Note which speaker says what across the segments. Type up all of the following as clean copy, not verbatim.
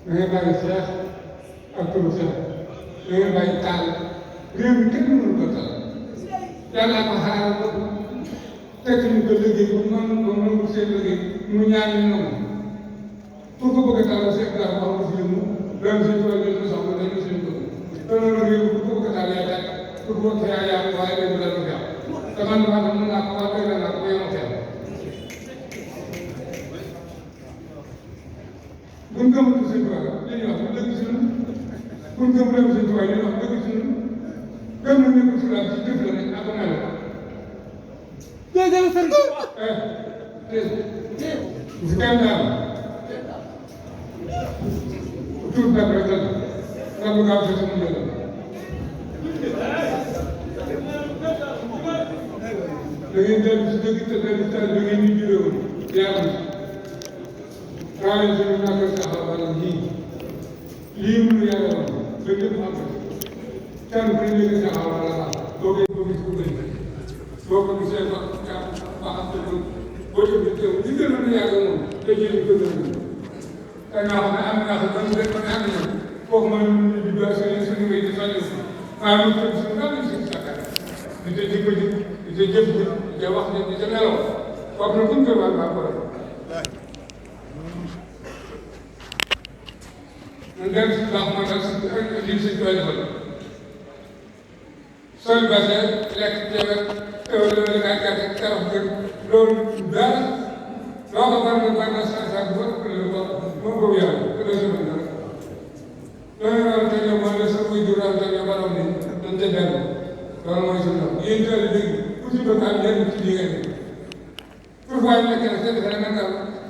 Speaker 1: da ngay bàyyi Cheikh ak turu Cheikh da ngay bàyyi taal réew mi kenn mënu ko taal yàlla ko xaaral ko fekk ñu ko liggéey ko mën seen liggéey mu ñaari noonu pour ko bëgg a taal Cheikh daal wax nga fi mu doon suñu tool yi ñu soxla dañu suñu ko te loolu réew pour ko bëgg a taal yaay tàkk pour ko bëgg a yàq waaye léegi dara du fi am te man maa mën naa ko wax dëgg naa ko ba yow teel buñ gëmul seen tubaab li ñuy wax dëgg si ñun buñ gëmul seen tubaab li ñuy wax dëgg si ñun gëm nañu ne ko ci jëf la nag ak melo.
Speaker 2: jërëjëf sëñ
Speaker 1: bi. bu fi kenn daal tuut nag rek la nga bëgg a am sa suñu njëriñ. da ngeen dellu si dëgg te dellu si da ngeen ñu juree woon yàlla waaye suñu ñàkk a saxal wala lii mënu yàlla woon ba ñëpp xam ko kenn ku ne ñu saxal wala boo koy boo gis ko bëri boo ko gisee ba xam te boo jógee teew li gën a yàgg moom dañuy ñu gën a mën te ñoo xam ne am naa xam ban rek ba ne am na kooku mooy ñu di doon suñu wéy di soññu waaye mu tëdd suñu ndaw suñu sakkat di te jikko ji di te jëf ji di te wax ji di te meloo kooku nag buñ ko war baa ko rek ñun dem si baax man ak lii suñ koy defal sol base lekk ceeb loolu la gàtt karax gën loolu dara loo ko war na sa bu moom boobu yàlla ko doo si mën dara loolu war a tëjee mooy la sa wuy jural tëjee borom ni dañ ca dellu loolu mooy suñu ndox yéen teel a dégg ku si bëgg am njëriñ ci lii nga def pour waaye nekk na sa defe ne nga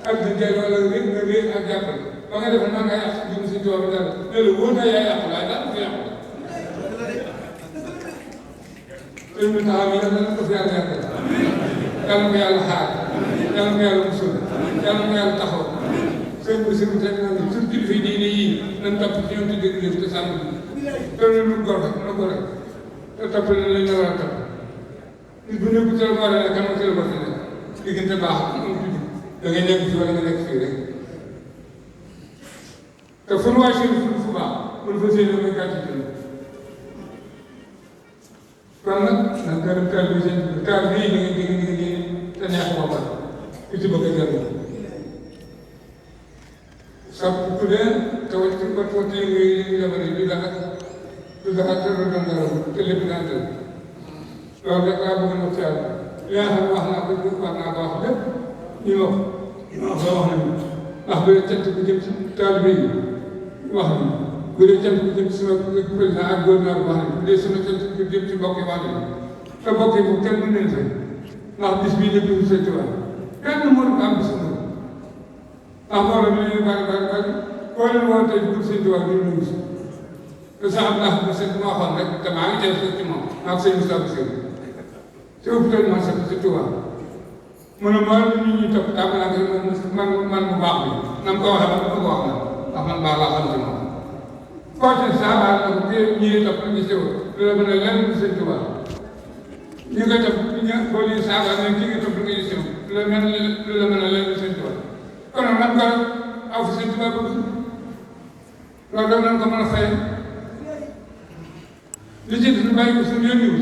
Speaker 1: ak di jël wala nga réer ak jàppale ba nga defe naa nga yàq jëm si tool bi dara loolu wóor na yaa yàq waaye daal du yàq sëñ bi taxaw yi yàlla na ko fi yàlla yàggal yàlla na ko yàlla xaar yàlla na ko yàlla musul yàlla na ko yàlla taxaw sëñ bi sëñ bi teg na surtout kilifa yi diine yii nañ topp ci ñoom di dégg te sàmm te lu gor rek lu gor rek te topp nañ la ñu war a topp nit bu nekk ci la war a nekk am ci la war a nekk diggante baax am tuuti da ngay nekk fii wala nga nekk fii rek te fu nu waay seen fu baax mun fa seen mooy gàcce ci kon nag nag gërëm taal bi seen taal bii ñu ngi te neex boppam ku ci bëgg a jënd sàpp leen te wàcc ci bët wàcc yi jamono du dara te du dara te lépp daan tëdd loolu rek laa bëgg na ci yàlla li nga xam ne wax naa ko war naa ko wax lépp ñu wax wax nañu ndax bu dee cant bu jëm ci taal bi wax nañu bu dee cant bu jëm ci sama président ak gouvernement bi wax nañu bu dee sama cant bu jëm ci mbokk yi wax nañu te mbokk yi moom kenn mën leen fay ndax bis bii ñëpp ñu sëñ Tuubaa kenn mënu ko am bis ndax mbooloo mi ñu bari koo leen woon tey pour sëñ Tuubaa ñu ngi si te sax ndax bu sëñ ma waxoon rek te maa ngi jël ci moom ak sëñ Moustapha Sy ci hôpital marché bi ci Tuubaa mu ne mbooloo mi ñuy topp tàmbali naa ko man bu baax bi na mu ko waxee man ko wax na ndax man baax laa xam ci moom koo ci saabaa na ko ñii topp ñu si loolu mën a lenn bu sëñ Tuubaa ñi nga topp boo leen saabaa ne kii nga topp nga gis yow loolu mën a lenn bu sëñ Tuubaa kon nag man ko aw fi sëñ Tuubaa bëgg loolu da nañ ko mën a fay li ci def bàyyi ko suñu yónni wu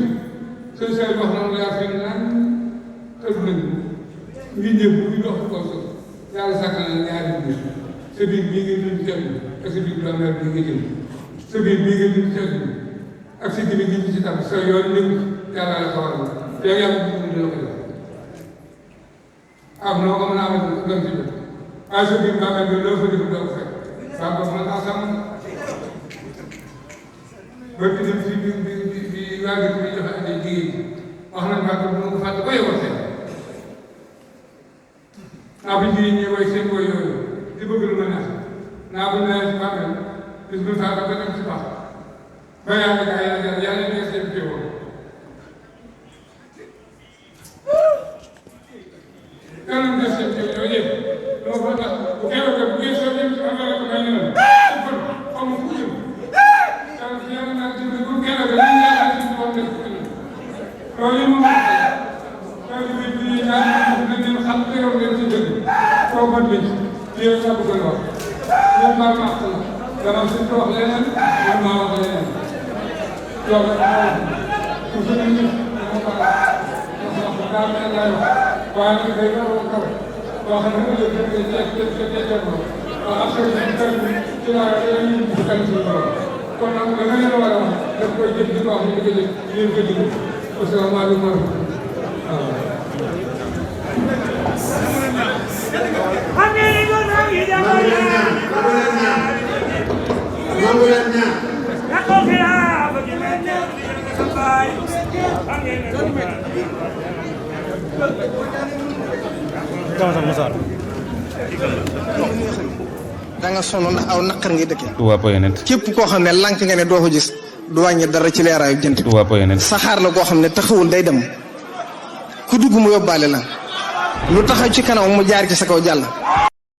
Speaker 1: sëñ Seydou wax na la yaa fi naan tëdd nañu ngi ñëw bu ñu dox ko suuf yàlla sàkk na ñaari biir sa biir bii nga dund ceeb bi ak sa biir blanmer bii nga jëm sa biir bii nga dund ceeb bi ak sa jëmi gi ci tam sa yoon néew yàlla la ko waral te yàlla dina la ko def am noo ko mën a amal doon ci jot waaye sa biir bàmmeel bi loo fa def doo ko fekk waa boobu nag ensemble ba bi dem si bi waa dëkk bi joxe ay jigéen wax nañ waa ko mu ko fàtte ba yow seen naa bu jigéen ñi way seen boy yooyu di bëgg lu ma neex naa bu nee si bàmmeel bis bu faata ba dem si baax ba yàlla gaa yàlla neex seen teewoo yàlla neex seen teewoo yooyu yëpp dama ko tax bu keroog bu ngeen soo jëm si amee rek may ñu xamu fu jëm yàlla naa jëm bu keroog li ñu yàlla ci wax def loolu yi moom loolu bi bi ñaan nañ leen xam teew leen ci dëgg foo mën leen ci lii rek laa bëggoon wax bu baax ma àq la dama suñ ko wax leneen man maa wax leneen loolu rek moo toujours nit dama ko wax daa mel lay wax waaye nag day waroo kawe boo xam ne mu jël teeteer ko waaw après kër bi ci laa ñu ci kan suñu borom kon nag la nga leen war a wax daf koy jëf di ko wax ñu ko jëf ñu ko jëf asalaamaaleykum wa rahmatulah
Speaker 2: da nga sonn ndax aw naqar ngi dëkke
Speaker 3: Touba Poyennent
Speaker 2: képp koo xam ne lànk nga ne doo ko gis du wàññi dara ci leeraayu jant
Speaker 3: Touba Poyennent
Speaker 2: saxaar la koo xam ne taxawul day dem ku dugg mu yóbbaale la lu taxaw ci kanam mu jaar ci sa kaw jàll